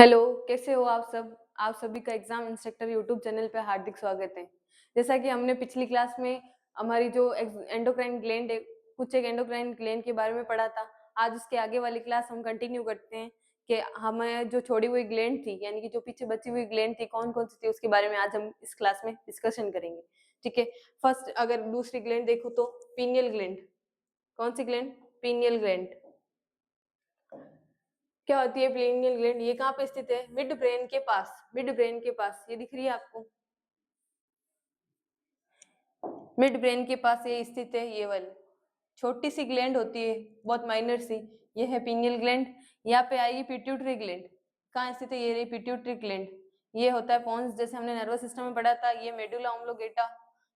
Hello, कैसे हो आप सब? आप सभी का एग्जाम इंस्ट्रक्टर यूट्यूब चैनल पे हार्दिक स्वागत है। जैसा कि हमने पिछली क्लास में हमारी जो एंडोक्राइन ग्लैंड है, कुछ एक एंडोक्राइन ग्लैंड के बारे में पढ़ा था। आज उसके आगे वाली क्लास हम कंटिन्यू करते हैं कि हमें जो छोड़ी हुई ग्लैंड थी, यानी कि जो पीछे बची हुई ग्लैंड थी, कौन-कौन सी थी, उसके बारे में आज हम इस क्लास में डिस्कशन करेंगे। ठीक है? फर्स्ट अगर दूसरी ग्लैंड देखो तो पीनियल ग्लैंड। कौन सी ग्लैंड? Pineal gland. क्या होती है पीनियल ग्लैंड? ये कहाँ पे स्थित है? मिड ब्रेन के पास। मिड ब्रेन के पास ये दिख रही है आपको? मिड ब्रेन के पास ये स्थित है, ये वाली छोटी सी ग्लैंड होती है, बहुत माइनर सी। ये है पीनियल ग्लैंड। यहाँ पे आएगी पिट्यूटरी ग्लैंड। कहाँ स्थित है? ये रही पिट्यूटरी ग्लैंड। ये होता है पोन्स, जैसे हमने नर्वस सिस्टम में पढ़ा था। ये मेडुला ऑब्लोंगेटा,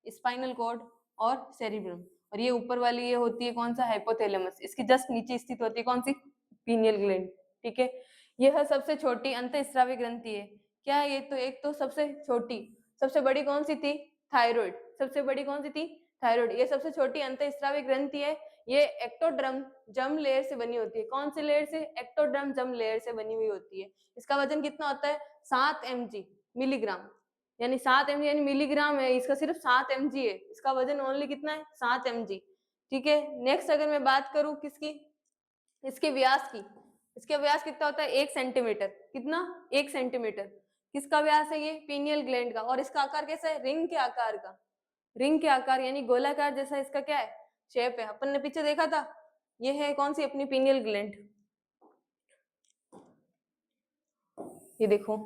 स्पाइनल कॉर्ड और सेरिब्रम। और ये ऊपर वाली ये होती है कौन सा? हाइपोथैलेमस। इसकी जस्ट नीचे स्थित होती है कौन सी? Pineal gland. ठीक है? यह सबसे छोटी अंतःस्रावी ग्रंथि है। क्या है ये? तो एक तो सबसे छोटी, सबसे बड़ी कौन सी थी? थायराइड। सबसे बड़ी कौन सी थी? थायराइड। ये सबसे छोटी अंतःस्रावी ग्रंथि है। ये एक्टोडर्म जर्म लेयर से बनी होती है। कौन से लेयर से? एक्टोडर्म जर्म लेयर से बनी हुई होती है। इसका वजन कितना होता है? 7 mg मिलीग्राम, यानी 7 mg यानी मिलीग्राम है, इसका सिर्फ 7 mg है। इसका वजन ओनली कितना है? 7 mg। ठीक है? नेक्स्ट अगर मैं बात करूं किसकी? इसके व्यास की। इसका व्यास कितना होता है? 1 सेंटीमीटर। कितना? 1 सेंटीमीटर। किसका व्यास है? ये पीनियल ग्लैंड का। और इसका आकार कैसा है? रिंग के आकार का। रिंग के आकार यानी गोलाकार जैसा इसका क्या है? शेप है। अपन ने पीछे देखा था। ये है कौन सी? अपनी पीनियल ग्लैंड। ये देखो,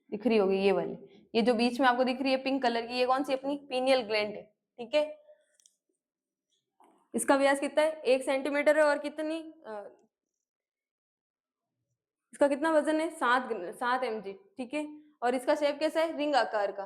दिख रही होगी ये वाली। ये जो बीच में आपको दिख रही है पिंक कलर की, ये कौन सी? अपनी पीनियल ग्लैंड है। ठीक है? इसका व्यास कितना है? 1 सेंटीमीटर है। और कितनी इसका कितना वजन है? 7 mg। ठीक है? और इसका शेप कैसा है? रिंग आकार का।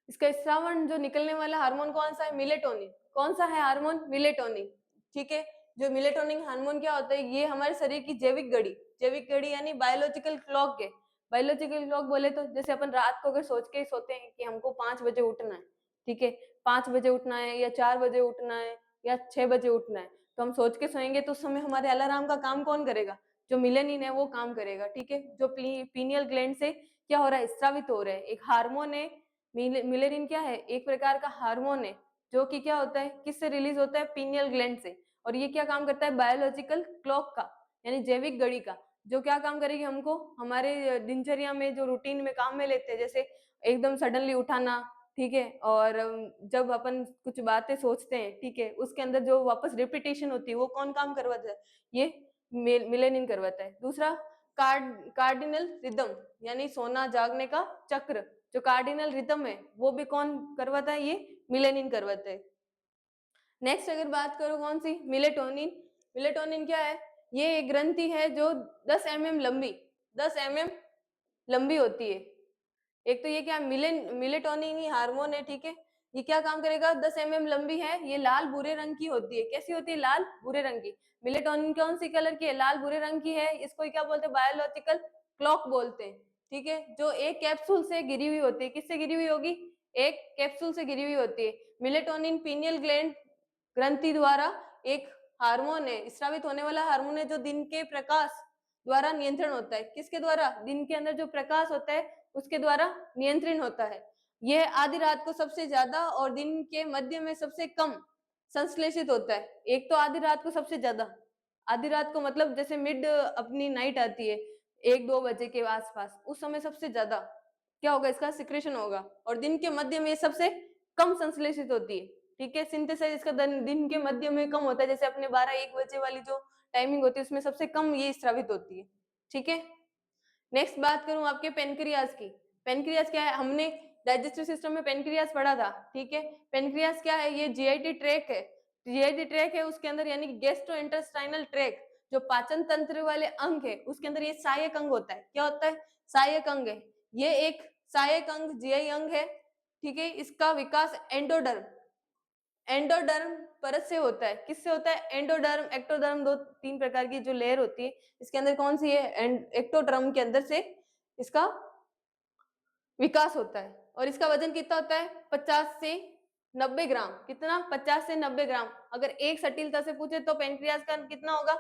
इसका स्रावन जो निकलने वाला हार्मोन कौन सा है? मिलेटोनिन। कौन सा है हार्मोन? मिलेटोनिन। ठीक है? जो मिलेटोनिन हार्मोन क्या होता है? ये हमारे शरीर की जैविक घड़ी, जैविक घड़ी यानी बायोलॉजिकल क्लॉक है। बायोलॉजिकल क्लॉक बोले तो जैसे अपन रात को अगर सोच के सोते हैं कि हमको 5 बजे उठना है। ठीक है? 5 बजे उठना है या 4 बजे उठना है या 6 बजे उठना है, तो हम सोच के सोएंगे तो उस समय हमारे अलार्म का काम कौन करेगा? जो मिलेनिन है वो काम करेगा। ठीक है? जो पीनियल ग्लैंड से क्या हो रहा है? स्रावित हो रहा है। एक हार्मोन है मिलेनिन। क्या है? एक प्रकार का हार्मोन है जो कि क्या होता है? किससे रिलीज होता है? पीनियल ग्लैंड से। और ये क्या काम करता है? बायोलॉजिकल क्लॉक का, यानी जैविक घड़ी का। जो क्या काम करेगी? हमको हमारे दिनचर्या में जो रूटीन में काम में लेते हैं, जैसे एकदम सडनली उठाना। ठीक है? और जब अपन कुछ बातें सोचते हैं, ठीक है, उसके अंदर जो वापस रिपीटेशन होती है वो कौन काम करवाता है? ये मिलेनिन करवाता है। दूसरा कार्डिनल रिदम, यानी सोना जागने का चक्र। जो कार्डिनल रिदम है वो भी कौन करवाता है? ये मिलेनिन करवाता है। नेक्स्ट अगर बात करो कौन सी? मिलेटोनिन। मिलेटोनिन क्या है? ये एक ग्रंथि है जो 10 लंबी, 10 लंबी होती है। एक तो ये क्या मिलेटोनिन ही हार्मोन है। ठीक है? ये क्या काम करेगा? 10 लंबी है। ये लाल भूरे रंग की होती है। कैसी होती है? लाल भूरे रंग की। मिलेटोनिन कौन सी कलर की है? लाल भूरे रंग की है। इसको क्या बोलते हैं? बायोलॉजिकल क्लॉक बोलते हैं। ठीक है? जो एक कैप्सूल से गिरी हुई होती है। किससे गिरी हुई होगी? एक कैप्सूल से गिरी हुई होती है। मिलेटोनिन पीनियल ग्लैंड ग्रंथि द्वारा एक हार्मोन है, स्रावित होने वाला हार्मोन है, जो दिन के प्रकाश द्वारा नियंत्रण होता है। किसके द्वारा? दिन के अंदर जो प्रकाश होता है उसके द्वारा नियंत्रण होता है। यह आधी रात को सबसे ज्यादा और दिन के मध्य में सबसे कम संश्लेषित होता है। एक तो आधी रात को सबसे ज्यादा, आधी रात को मतलब जैसे मिड अपनी नाइट आती है 1-2 बजे के आसपास, उस समय सबसे ज्यादा क्या होगा? इसका सिक्रेशन होगा। और दिन के मध्य में सबसे कम संश्लेषित होती है। ठीक है? सिंथेसाइज इसका दिन के मध्य में कम होता है। जैसे अपने 12-1 बजे वाली जो टाइमिंग होती है उसमें सबसे कम ये स्रावित होती है। ठीक है? नेक्स्ट बात करूं आपके पेनक्रियाज की। पेनक्रियाज क्या है? हमने डाइजेस्टिव सिस्टम में पेनक्रियाज पढ़ा था। ठीक है? पेनक्रियाज क्या है? ये जीआईटी ट्रैक है। जीआईटी ट्रैक है उसके अंदर, यानी गैस्ट्रो इंटेस्टाइनल ट्रैक, जो पाचन तंत्र वाले अंग है उसके अंदर ये सहायक अंग होता है। क्या होता है? सहायक अंग है। ये एक सहायक अंग जीआई अंग है। ठीक है? इसका विकास एंडोडर्म, एंडोडर्म परत से होता है। किससे होता है? एंडोडर्म एक्टोडर्म, 2-3 प्रकार की जो लेयर होती है। इसके अंदर कौन सी है? एक्टोडर्म के अंदर से इसका विकास होता है। और इसका वजन कितना होता है? 50 से 90 ग्राम। कितना? 50 से 90 ग्राम। अगर एक सटीलता से पूछे तो पेनक्रियाज का कितना होगा?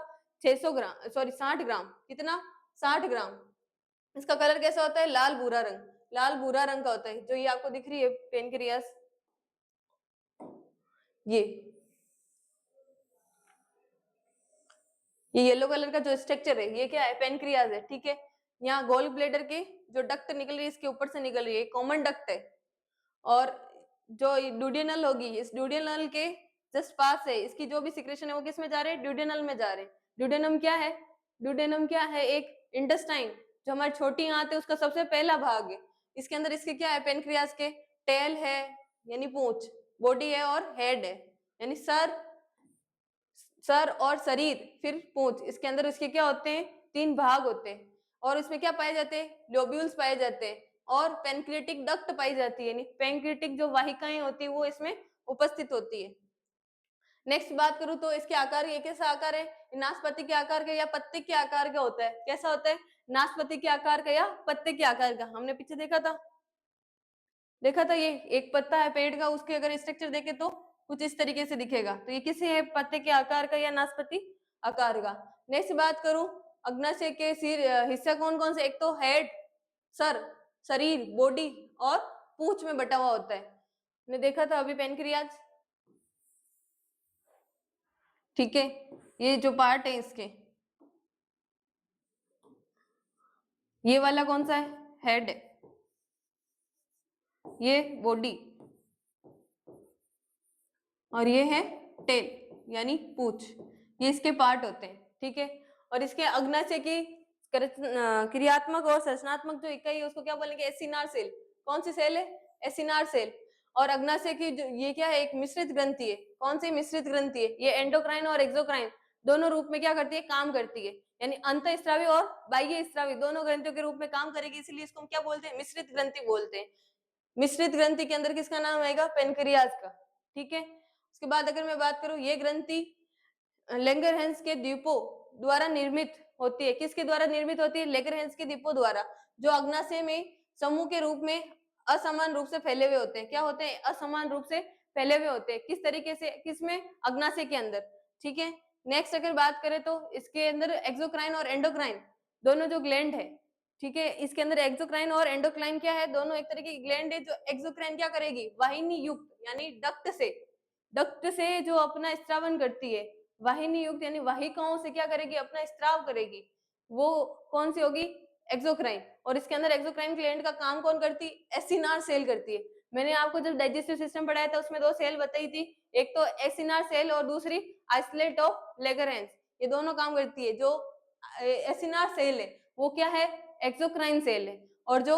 600 ग्राम, सॉरी 60 ग्राम। कितना? 60 ग्राम। इसका कलर कैसा होता है? लाल भूरा रंग, लाल भूरा रंग का होता है। जो ये आपको दिख रही है पेनक्रियास, ये येलो कलर का जो स्ट्रक्चर है ये क्या है? पेनक्रियाज है, ठीक है। यहाँ गोल ब्लेडर के जो डक्ट निकल रही है इसके ऊपर से निकल रही है, कॉमन डक्ट है। और जो ड्यूडेनल होगी, इस ड्यूडेनल के जस्ट पास है, इसकी जो भी सिक्रेशन है वो किस में जा रहे हैं? ड्यूडेनल में जा रहे हैं। ड्यूडेनम क्या है? ड्यूडेनम क्या है? एक इंटेस्टाइन, जो हमारी छोटी आंत है उसका सबसे पहला भाग है। इसके अंदर इसके क्या है? पेनक्रियाज के टेल है यानी पूंछ, बॉडी है और हेड है यानी सर, सर और शरीर, फिर पूंछ। इसके अंदर इसके क्या होते हैं? 3 भाग होते हैं। और इसमें क्या पाए जाते हैं? लोब्यूल्स पाए जाते हैं और पेनक्रियाटिक डक्ट पाई जाती है, यानी पेनक्रियाटिक जो वाहिकाएं होती है वो इसमें उपस्थित होती है। नेक्स्ट बात करूं तो इसके आकार, ये कैसा आकार है? नाशपाती के आकार का या पत्ते के आकार का होता है। कैसा होता है? नाशपाती के आकार का या पत्ते के आकार का। हमने पीछे देखा था ये एक पत्ता है पेड़ का, उसके अगर स्ट्रक्चर देखे तो कुछ इस तरीके से दिखेगा। तो ये किसी है? पत्ते के आकार का या नाशपाती आकार का। नेक्स्ट बात करूं, अग्नाशय के सिर हिस्सा कौन कौन से? एक तो हेड, सर, शरीर, बॉडी और पूंछ में बटा हुआ होता है। हमने देखा था अभी पेनक्रियाज, ठीक है। ये जो पार्ट है इसके, ये वाला कौन सा है? हेड, ये बॉडी और ये है टेल यानी पूंछ। ये इसके पार्ट होते हैं, ठीक है। और इसके अग्नाशय की क्रियात्मक और संरचनात्मक जो इकाई है उसको क्या बोलेंगे? Acinar cell. कौन सी सेल है? Acinar cell. और अग्नाशय की जो ये क्या है? एक मिश्रित ग्रंथि है। कौन सी मिश्रित ग्रंथि है? ये एंडोक्राइन और एक्सोक्राइन दोनों रूप में क्या करती है? काम करती है, यानी अंतःस्रावी और बाह्य स्रावी दोनों ग्रंथियों के रूप में काम करेगी, इसलिए इसको हम क्या बोलते हैं? मिश्रित ग्रंथि बोलते हैं। मिश्रित ग्रंथि के अंदर किसका नाम आएगा? पेनक्रियाज का, ठीक है। उसके बाद अगर मैं बात करूं, ये ग्रंथि लेंगरहैंस के द्वीपों द्वारा निर्मित होती है। किसके द्वारा निर्मित होती है? लेंगरहैंस के द्वीपों द्वारा, जो अग्नाशय में समूह के रूप में असमान रूप से फैले हुए होते हैं। क्या होते हैं? असमान रूप से फैले हुए होते हैं। किस तरीके से? किसमें? अग्नाशय के अंदर, ठीक है। नेक्स्ट अगर बात करें तो इसके अंदर एक्सोक्राइन और एंडोक्राइन दोनों जो ग्लैंड है, ठीक है, इसके अंदर एक्सोक्राइन और एंडोक्राइन क्या है? दोनों एक तरह की ग्लैंड है। जो एक्सोक्राइन क्या करेगी? वाहिनी युक्त यानी डक्ट से जो अपना स्त्रावन करती है, वाहिनी युक्त यानी वाहिकाओं से क्या करेगी? अपना स्त्राव करेगी। वो कौन सी होगी? एक्सोक्राइन। और इसके अंदर एक्सोक्राइन ग्लैंड का काम कौन करती? एसिनार सेल करती है। मैंने आपको जब डाइजेस्टिव सिस्टम पढ़ाया था उसमें 2 सेल बताई थी, एक तो एसिनार सेल और दूसरी आइसोलेट ऑफ लेगरहैंस। ये दोनों काम करती है। जो एसिनार सेल है वो क्या है? एक्सोक्राइन सेल है। और जो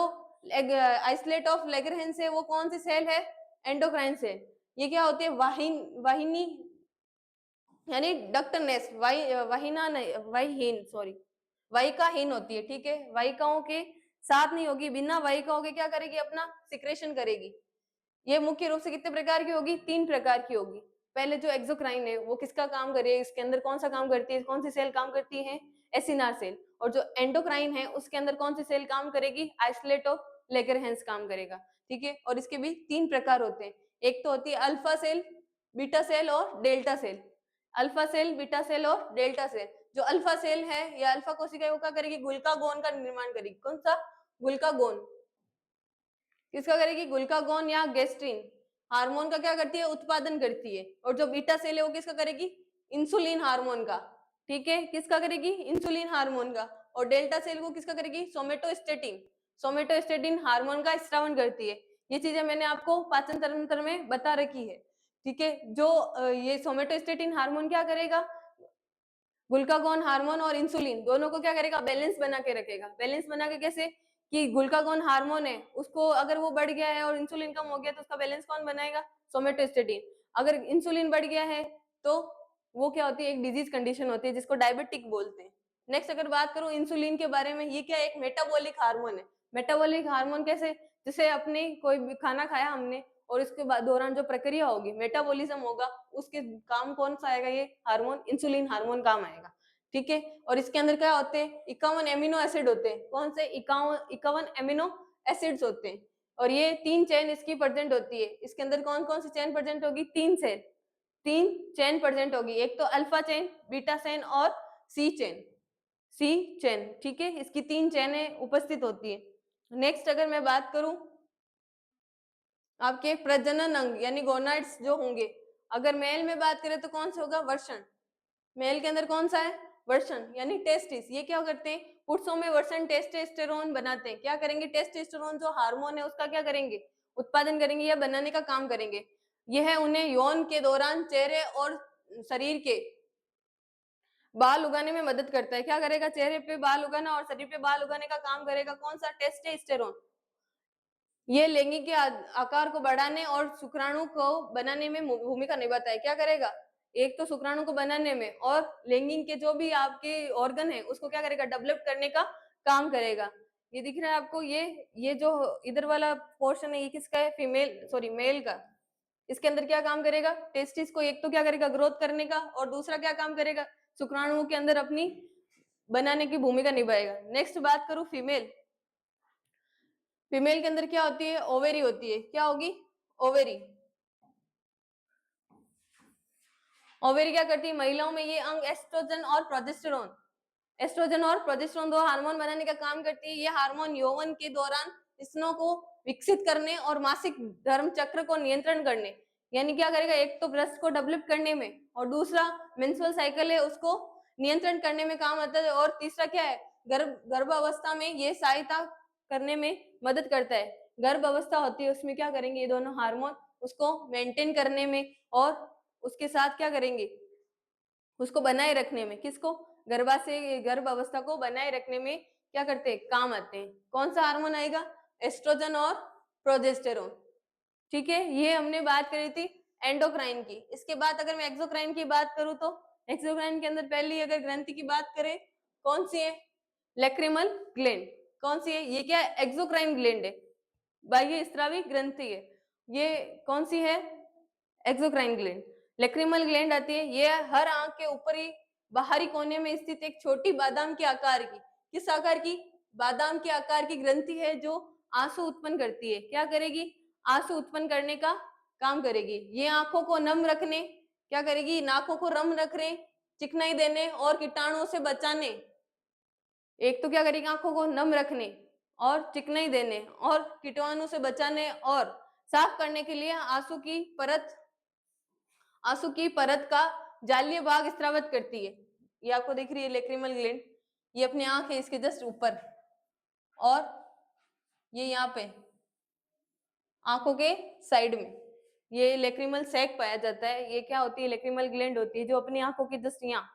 आइसोलेट ऑफ लेगरहैंस है वो कौन सी सेल है? Endocrine cell. ये क्या होती है? वाहिनी यानी डक्टनेस, वाहिना नहीं, वाहिहीन, सॉरी, वाहिकाहीन होती है, ठीक है। वाहिकाओं के साथ नहीं होगी, बिना वाहिकाओं के क्या करेगी? अपना सिक्रेशन करेगी। ये मुख्य रूप से कितने प्रकार की होगी? 3 प्रकार की होगी। पहले जो एक्सोक्राइन है वो किसका काम कर रही है? इसके अंदर कौन सा काम करती है? कौन सी सेल काम करती है? Acinar cell. और जो एंडोक्राइन है उसके अंदर कौन सी सेल काम करेगी? आइसोलेट ऑफ लेगरहैंस काम करेगा, ठीक है। और इसके भी 3 प्रकार होते हैं। एक तो होती है अल्फा सेल, बीटा सेल और delta cell. Alpha cell, beta cell और डेल्टा सेल। जो अल्फा सेल है या अल्फा कोशिका वो क्या करेगी? ग्लूकागोन का निर्माण करेगी। कौन सा? ग्लूकागोन। किसका करेगी? ग्लूकागोन या गैस्ट्रिन हार्मोन का क्या करती है? उत्पादन करती है। और जो बीटा सेल है वो किसका करेगी? इंसुलिन हार्मोन का, ठीक है। किसका करेगी? इंसुलिन हार्मोन का। और डेल्टा सेल को किसका करेगी? सोमेटोस्टेटिन, सोमेटोस्टेटिन हार्मोन का स्रावन करती है। ये चीजें मैंने आपको पाचन तंत्र में बता रखी है, ठीक है। जो ये सोमेटोस्टेटिन हार्मोन क्या करेगा? ग्लूकागोन हार्मोन और इंसुलिन दोनों को क्या करेगा? बैलेंस बना के रखेगा। बैलेंस बना के कैसे? कि ग्लूकागोन हार्मोन है उसको अगर वो बढ़ गया है और इंसुलिन कम हो गया तो उसका बैलेंस कौन बनाएगा? सोमेटोस्टेटिन। अगर इंसुलिन बढ़ गया है तो वो क्या होती है? एक डिजीज कंडीशन होती है जिसको डायबिटिक बोलते हैं। नेक्स्ट अगर बात करूं इंसुलिन के बारे में, ये क्या? एक मेटाबॉलिक हार्मोन है। मेटाबॉलिक हार्मोन कैसे? जैसे अपने कोई भी खाना खाया हमने और इसके बाद दौरान जो प्रक्रिया होगी, मेटाबॉलिज्म होगा, उसके काम कौन सा आएगा? ये हार्मोन इंसुलिन हार्मोन काम आएगा, ठीक है। और इसके अंदर क्या होते हैं? 51 एमिनो एसिड होते हैं। कौन से? 51 एमिनो एसिड्स होते हैं। और ये 3 चेन इसकी प्रेजेंट होती है। इसके अंदर कौन कौन सी चेन प्रेजेंट होगी? 3 चेन प्रेजेंट होगी। एक तो अल्फा चेन, बीटा चेन और सी चेन। सी चेन, ठीक है, इसकी 3 चेनें उपस्थित होती है। नेक्स्ट अगर मैं बात करूं आपके प्रजनन अंग यानी गोनाड्स जो होंगे, अगर मेल में बात करें तो कौन सा होगा, वर्षण। मेल के अंदर कौन सा है, वर्षण यानी टेस्टिस। ये क्या करते हैं, पुरुषों में वर्षण टेस्टोस्टेरोन बनाते हैं। क्या करेंगे, टेस्टोस्टेरोन जो हार्मोन है उसका क्या करेंगे, उत्पादन करेंगे या बनाने का काम करेंगे। यह उन्हें यौन के दौरान चेहरे और शरीर के बाल उगाने में मदद करता है। क्या करेगा, चेहरे पे बाल उगाना और शरीर पे बाल उगाने का काम करेगा कौन सा, टेस्टोस्टेरोन। ये लैंगिक के आकार को बढ़ाने और शुक्राणु को बनाने में भूमिका निभाता है। क्या करेगा, एक तो शुक्राणु को बनाने में और लैंगिक के जो भी आपके ऑर्गन है उसको क्या करेगा, डेवलप करने का काम करेगा। ये दिख रहा है आपको, ये जो इधर वाला पोर्शन है ये किसका है, फीमेल सॉरी मेल का। इसके अंदर क्या काम करेगा, टेस्टिस को एक तो क्या करेगा, ग्रोथ करने का, और दूसरा क्या काम करेगा, शुक्राणुओं के अंदर अपनी बनाने की भूमिका निभाएगा। नेक्स्ट बात करूं फीमेल। फीमेल के अंदर क्या होती है, ओवेरी होती है। क्या होगी, ओवेरी। ओवेरी क्या करती है, महिलाओं में ये अंग एस्ट्रोजन और प्रोजेस्टेरोन, एस्ट्रोजन और प्रोजेस्टेरोन दो हार्मोन बनाने का काम करती है। ये हार्मोन यौवन के दौरान स्तनों को विकसित करने और मासिक धर्म चक्र को नियंत्रण करने, यानी क्या करेगा, एक तो ब्रेस्ट को डेवलप करने में और दूसरा मेंस्ट्रुअल साइकिल है उसको नियंत्रण करने में काम आता है, और तीसरा क्या है, गर्भावस्था में ये सहायता करने में मदद करता है। गर्भ अवस्था होती है उसमें क्या करेंगे ये दोनों हार्मोन, उसको मेंटेन करने में और उसके साथ क्या करेंगे, उसको बनाए रखने में, किसको, गर्भ अवस्था को बनाए रखने में क्या करते हैं, काम आते हैं। कौन सा हार्मोन आएगा, एस्ट्रोजन और प्रोजेस्टेरोन। ठीक है, ये हमने बात करी थी एंडोक्राइन की। इसके बाद अगर मैं एक्सोक्राइन की बात करूं तो एक्सोक्राइन के अंदर पहली अगर ग्रंथि की बात करें कौन सी है, लैक्रिमल ग्लैंड। कौन सी है, ये क्या है, एक्सोक्राइन ग्लैंड है, बाह्य स्रावी ग्रंथि है। ये कौन सी है, एक्सोक्राइन ग्लैंड। लैक्रिमल ग्लैंड आती है, ये हर आंख के ऊपरी बाहरी कोने में स्थित एक छोटी बादाम के आकार की, किस आकार की, बादाम के आकार की ग्रंथि है जो आंसू उत्पन्न करती है। क्या करेगी, आंसू उत्पन्न करने का काम करेगी। ये आंखों को नम रखने, क्या करेगी, नाकों को नम रखने, चिकनाई देने और कीटाणुओं से बचाने, एक तो क्या करेगी, आंखों को नम रखने और चिकनाई देने और कीटाणु से बचाने और साफ करने के लिए आंसू की परत का जालीय भाग स्रावित करती है। ये आपको दिख रही है लेक्रिमल ग्लैंड, ये अपनी आंख है इसके जस्ट ऊपर, और ये यहाँ पे आंखों के साइड में ये लेक्रिमल सैक पाया जाता है। ये क्या होती है, लेक्रिमल ग्लैंड होती है जो अपनी आंखों की जस्ट यहाँ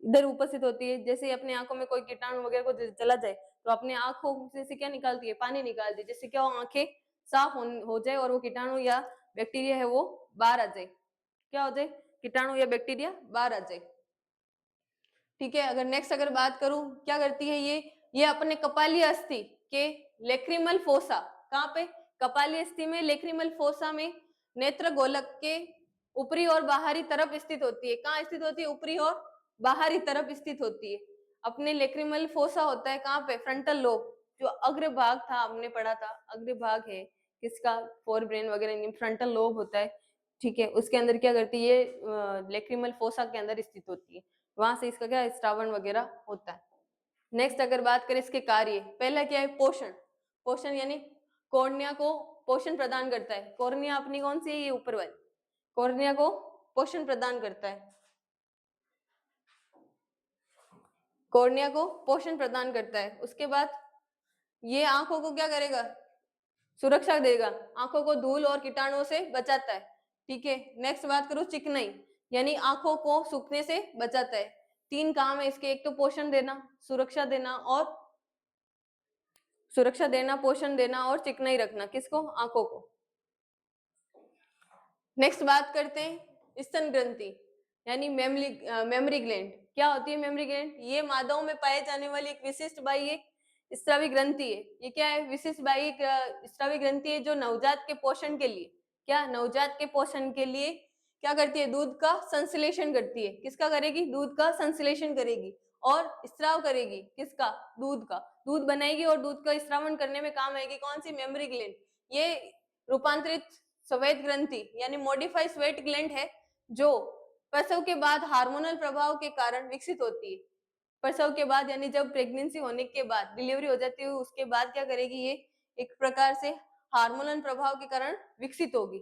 इधर उपस्थित होती है। जैसे अपनी आंखों में कोई कीटाणु वगैरह को चला जाए तो अपने आंखों से क्या निकालती है, पानी निकालती है, जिससे क्या हो, आंखें साफ हो जाए और वो कीटाणु या बैक्टीरिया है वो बाहर आ जाए। क्या हो जाए, कीटाणु या बैक्टीरिया बाहर आ जाए। ठीक है, अगर नेक्स्ट अगर बात करूं क्या करती है ये अपने कपाली अस्थि के लेक्रिमल फोसा, कहाँ पे, कपाली अस्थि में लेक्रिमल फोसा में नेत्र गोलक के ऊपरी और बाहरी तरफ स्थित होती है। कहाँ स्थित होती है, ऊपरी और बाहरी तरफ स्थित होती है। अपने लेक्रिमल फोसा होता है कहाँ पे, फ्रंटल लोब, जो अग्र भाग था हमने पढ़ा था, अग्र भाग है किसका, फोर ब्रेन वगैरह, फ्रंटल लोब होता है। ठीक है, उसके अंदर क्या करती है, लेक्रिमल फोसा के अंदर स्थित होती है, वहां से इसका क्या स्त्रावण वगैरह होता है। नेक्स्ट अगर बात करें इसके कार्य, पहला क्या है, पोषण। पोषण यानी कॉर्निया को पोषण प्रदान करता है। कॉर्निया अपनी कौन सी है, ये ऊपर वाली, कॉर्निया को पोषण प्रदान करता है, कॉर्निया को पोषण प्रदान करता है। उसके बाद ये आंखों को क्या करेगा, सुरक्षा देगा, आंखों को धूल और कीटाणुओं से बचाता है। ठीक है, नेक्स्ट बात करूं चिकनाई, यानी आंखों को सूखने से बचाता है। 3 काम है इसके, एक तो पोषण देना, सुरक्षा देना, पोषण देना और चिकनाई रखना, किसको, आंखों को। नेक्स्ट बात करते हैं स्तन ग्रंथि यानी मेमरी ग्लैंड। क्या होती है मेमरी ग्लैंड, ये मादाओं में पाए जाने वाली एक विशिष्ट बाह्य स्रावी ग्रंथि है। ये क्या है, विशिष्ट बाह्य स्रावी ग्रंथि है जो नवजात के पोषण के लिए, क्या, नवजात के पोषण के लिए क्या करती है, दूध का संश्लेषण करती है। किसका करेगी, दूध का संश्लेषण करेगी और स्त्राव करेगी, किसका, दूध का, दूध बनाएगी और दूध का स्त्रावण करने में काम आएगी कौन सी, मेमरी ग्लैंड। ये रूपांतरित स्वेद ग्रंथि यानी मॉडिफाई स्वेट ग्लैंड है जो प्रसव के बाद हार्मोनल प्रभाव के कारण विकसित होती है। प्रसव के बाद यानी जब प्रेगनेंसी होने के बाद डिलीवरी हो जाती है उसके बाद क्या करेगी, ये एक प्रकार से हार्मोनल प्रभाव के कारण विकसित होगी।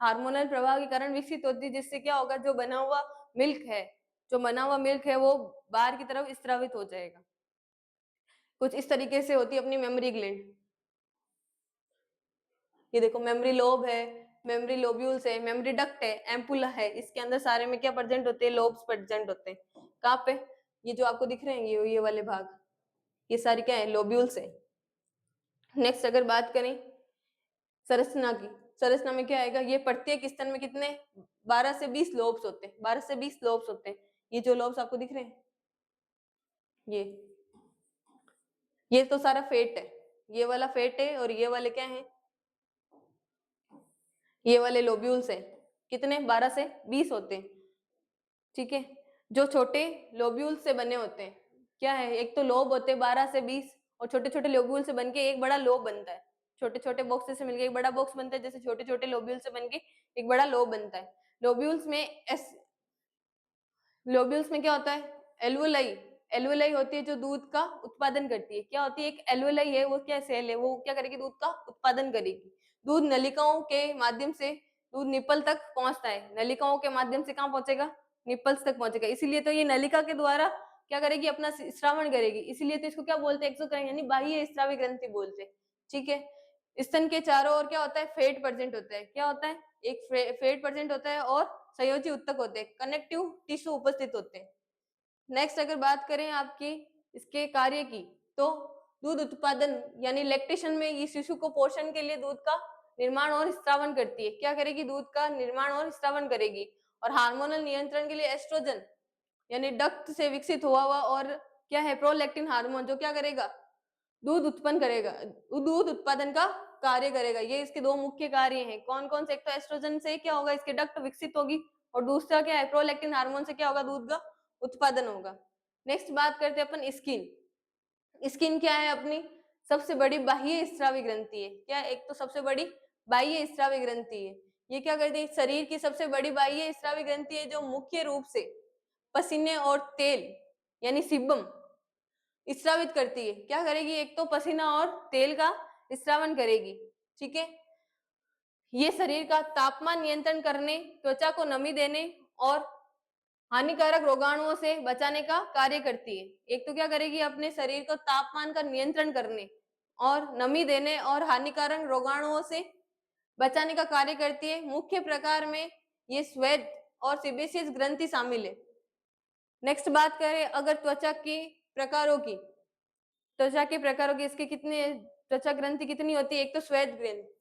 हार्मोनल प्रभाव के कारण विकसित होती है, जिससे क्या होगा, जो बना हुआ मिल्क है, जो बना हुआ मिल्क है वो बाहर की तरफ स्रावित हो जाएगा। कुछ इस तरीके से होती है अपनी मेमोरी ग्लैंड। ये देखो मेमोरी लोब है, मेमोरी लोब्यूल्स है, मेमोरी डक्ट है, एम्पुला है, इसके अंदर सारे में क्या प्रेजेंट होते हैं, लोब्स प्रेजेंट होते हैं। कहाँ पे, ये जो आपको दिख रहे हैं ये वाले भाग, ये सारी क्या है, लोब्यूल्स है। नेक्स्ट अगर बात करें संरचना की, संरचना में क्या आएगा, ये प्रत्येक स्तन में कितने 12 से 20 लोब्स होते हैं, 12 से 20 लोब्स होते हैं। ये जो लोब्स आपको दिख रहे हैं ये तो सारा फेट है, ये वाला फेट है और ये वाले क्या है, ये वाले लोब्यूल्स है। कितने 12 से 20 होते हैं, ठीक है। जो छोटे लोब्यूल से बने होते हैं क्या है, एक तो लोब होते हैं 12 से 20 और छोटे छोटे लोब्यूल से बनके एक बड़ा लोब बनता है। छोटे छोटे बॉक्स से मिलके एक बड़ा बॉक्स बनता है, जैसे छोटे छोटे लोब्यूल से बनके एक बड़ा लोब बनता है। लोब्यूल्स में लोब्यूल्स में क्या होता है, एल्वोलाई, एल्वोलाई होती है जो दूध का उत्पादन करती है। क्या होती है, एक एल्वोलाई है, वो क्या सेल है, वो क्या करेगी, दूध का उत्पादन करेगी। दूध नलिकाओं के माध्यम से दूध निप्पल तक पहुंचता है, नलिकाओं के माध्यम से कहाँ पहुंचेगा, निप्पल्स तक पहुंचेगा। इसीलिए तो ये नलिका के द्वारा क्या करेगी, अपना श्रावण करेगी। इसीलिए तो इसको क्या बोलते हैं, एक्सोक्राइन यानी बाह्य स्रावी ग्रंथि बोलते हैं, ठीक है। स्तन के चारों ओर क्या होता है, फेट प्रेजेंट होता है। क्या होता है, एक फेट प्रेजेंट होता है और संयोजी उत्तक होते हैं, कनेक्टिव टिश्यू उपस्थित होते हैं। नेक्स्ट अगर बात करें आपकी इसके कार्य की, तो दूध उत्पादन यानी लैक्टेशन में ये शिशु को पोषण के लिए दूध का निर्माण और स्रावन करती है। क्या करेगी, दूध का निर्माण और स्रावन करेगी। और हार्मोनल नियंत्रण के लिए एस्ट्रोजन यानी डक्ट से विकसित हुआ और क्या है, प्रोलैक्टिन हार्मोन, जो क्या करेगा, दूध उत्पन्न करेगा, दूध उत्पादन का कार्य करेगा। ये इसके दो मुख्य कार्य हैं। कौन कौन से, एक तो एस्ट्रोजन से क्या होगा, इसके डक्ट विकसित होगी, और दूसरा क्या है, प्रोलैक्टिन हार्मोन से क्या होगा, दूध का उत्पादन होगा। नेक्स्ट बात करते हैं अपन स्किन। स्किन क्या है, अपनी सबसे बड़ी बाह्य स्रावी ग्रंथि है। क्या, एक तो सबसे बड़ी बाह्य स्रावी ग्रंथि है। ये क्या करती है, शरीर की सबसे बड़ी बाह्य स्रावी ग्रंथि है, जो मुख्य रूप से पसीने और तेल यानी सीबम स्रावित करती है। क्या करेगी, एक तो पसीना और तेल का स्रावन करेगी, ठीक है। ये शरीर का तापमान नियंत्रण करने, त्वचा को नमी देने और हानिकारक रोगाणुओं से बचाने का कार्य करती है। एक तो क्या करेगी, अपने शरीर को तापमान का नियंत्रण करने और नमी देने और हानिकारक रोगाणुओं से बचाने का कार्य करती है। मुख्य प्रकार में ये श्वेत और सीबेसियस ग्रंथि शामिल है। नेक्स्ट बात करें अगर त्वचा के प्रकारों की, त्वचा के प्रकारों की, इसके कितने त्वचा ग्रंथि कितनी होती है, एक तो श्वेत ग्रंथि।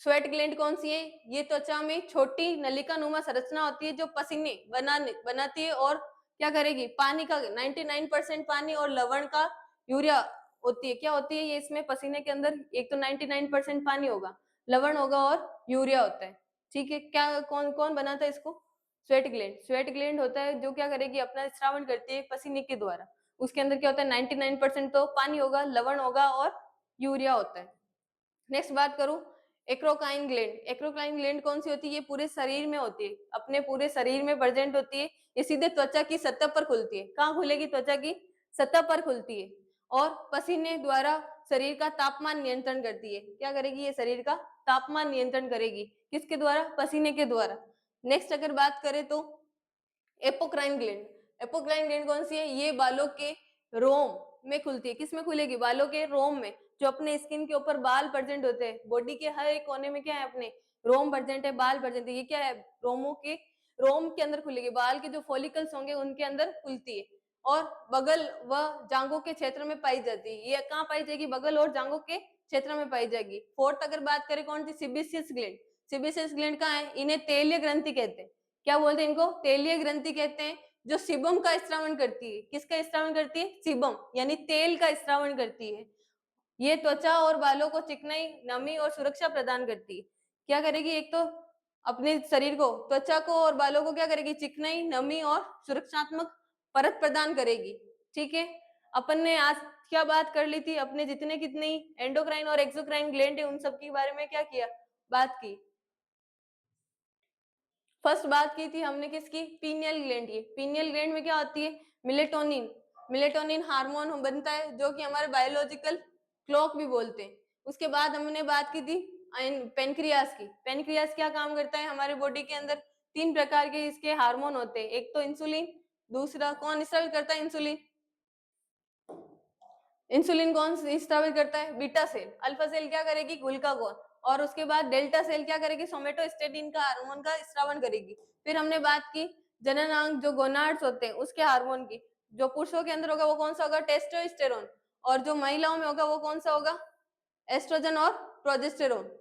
स्वेट ग्लैंड कौन सी है, ये त्वचा में छोटी नलिका नुमा संरचना होती है, जो पसीने बनाती है और क्या करेगी, पानी का 99% पानी और लवण का यूरिया होती है। क्या होती है ये, इसमें पसीने के अंदर एक तो 99% पानी होगा, लवण होगा और यूरिया होता है, ठीक है। क्या कौन कौन बनाता है इसको, स्वेट ग्लैंड। स्वेट ग्लैंड होता है जो क्या करेगी, अपना स्रावन करती है पसीने के द्वारा। उसके अंदर क्या होता है, 99% तो पानी होगा, लवण होगा और यूरिया होता है। नेक्स्ट बात करूं एक्रोक्राइन ग्लैंड। एक्रोक्राइन ग्लैंड कौन सी होती है, ये पूरे शरीर में होती है, अपने पूरे शरीर में प्रेजेंट होती है। ये सीधे त्वचा की सतह पर खुलती है। कहाँ खुलेगी, त्वचा की सतह पर खुलती है और पसीने द्वारा शरीर का तापमान नियंत्रण करती है। क्या करेगी, ये शरीर का तापमान नियंत्रण करेगी, किसके द्वारा, पसीने के द्वारा। नेक्स्ट अगर बात करें तो एपोक्राइन ग्लैंड। एपोक्राइन ग्लैंड कौन सी है, ये बालों के रोम में खुलती है। किस में खुलेगी, बालों के रोम में। जो अपने स्किन के ऊपर बाल प्रेजेंट होते हैं, बॉडी के हर एक कोने में क्या है, अपने रोम प्रेजेंट है, बाल प्रेजेंट है। ये क्या है, रोमों के रोम के अंदर खुलेगी, बाल के जो फॉलिकल्स होंगे उनके अंदर खुलती है और बगल व जांघों के क्षेत्र में पाई जाती है। ये कहाँ पाई जाएगी, बगल और जांघों के क्षेत्र में पाई जाएगी। फोर्थ अगर बात करें कौन सी, सिबिसियस ग्लैंड। सिबिसियस ग्लैंड कहाँ है, इन्हें तेलीय ग्रंथि कहते हैं। क्या बोलते हैं इनको, तेलीय ग्रंथि कहते हैं, जो सीबम का स्रावन करती है। किसका स्रावन करती है, सीबम यानी तेल का स्रावन करती है। ये त्वचा और बालों को चिकनाई, नमी और सुरक्षा प्रदान करती है। क्या करेगी, एक तो अपने शरीर को, त्वचा को और बालों को क्या करेगी, चिकनाई, नमी और सुरक्षात्मक परत प्रदान करेगी, ठीक है। अपन ने आज क्या बात कर ली थी, अपने जितने कितने एंडोक्राइन और एक्सोक्राइन ग्लैंड है उन सब के बारे में क्या किया, बात की। फर्स्ट बात की थी हमने किसकी, पीनियल ग्लैंड की। पीनियल ग्लैंड में क्या होती है, मिलेटोनिन मेलेटोनिन हार्मोन बनता है जो कि हमारे बायोलॉजिकल क्लॉक भी बोलते हैं। उसके बाद हमने बात की थी पेनक्रियास की। पेनक्रियास क्या काम करता है हमारे बॉडी के अंदर? 3 प्रकार के इसके हार्मोन होते हैं। एक तो इंसुलिन, दूसरा कौन स्रावित करता है इंसुलिन? इंसुलिन कौन स्रावित करता है? Beta cell. अल्फा सेल क्या करेगी? ग्लूकागॉन। और उसके बाद डेल्टा सेल क्या करेगी? सोमेटोस्टेटिन का हार्मोन का स्रावन करेगी। फिर हमने बात की जननांग जो गोनाड्स होते हैं उसके हार्मोन की। जो पुरुषों के अंदर होगा वो कौन सा होगा? टेस्टोस्टेरोन। और जो महिलाओं में होगा वो कौन सा होगा? एस्ट्रोजन और प्रोजेस्टेरोन।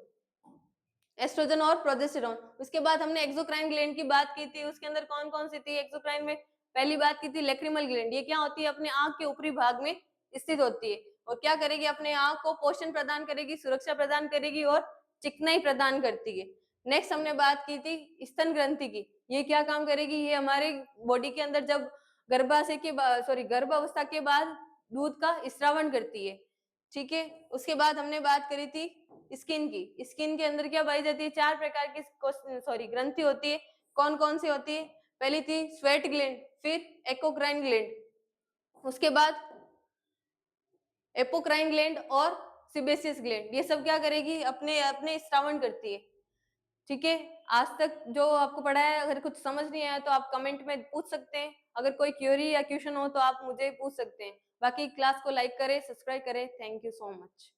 एस्ट्रोजन और प्रोजेस्टेरोन। उसके बाद हमने एक्सोक्राइन ग्लैंड की बात की थी। उसके अंदर कौन कौन सी थी एक्सोक्राइन में? पहली बात की थी लैक्रिमल ग्लैंड। ये क्या होती है? अपने आंख के ऊपरी भाग में स्थित होती है और क्या करेगी? अपने आंख को पोषण प्रदान करेगी, सुरक्षा प्रदान करेगी और चिकनाई प्रदान करती है। नेक्स्ट हमने बात की थी स्तन ग्रंथि की। ये क्या काम करेगी? ये हमारे बॉडी के अंदर जब गर्भाशय के बाद गर्भावस्था के बाद दूध का स्रावन करती है। ठीक है। उसके बाद हमने बात करी थी स्किन की। स्किन के अंदर क्या पाई जाती है? 4 प्रकार की ग्रंथि होती है। कौन कौन सी होती है? पहली थी स्वेट ग्लैंड, फिर एक्सोक्राइन ग्लैंड, उसके बाद एपोक्राइन ग्लैंड और सिबेसियस ग्लैंड। ये सब क्या करेगी? अपने अपने स्रावन करती है। ठीक है। आज तक जो आपको पढ़ा है अगर कुछ समझ नहीं आया तो आप कमेंट में पूछ सकते हैं। अगर कोई क्वेरी या क्वेश्चन हो तो आप मुझे पूछ सकते हैं। बाकी क्लास को लाइक करें, सब्सक्राइब करें। Thank you so much.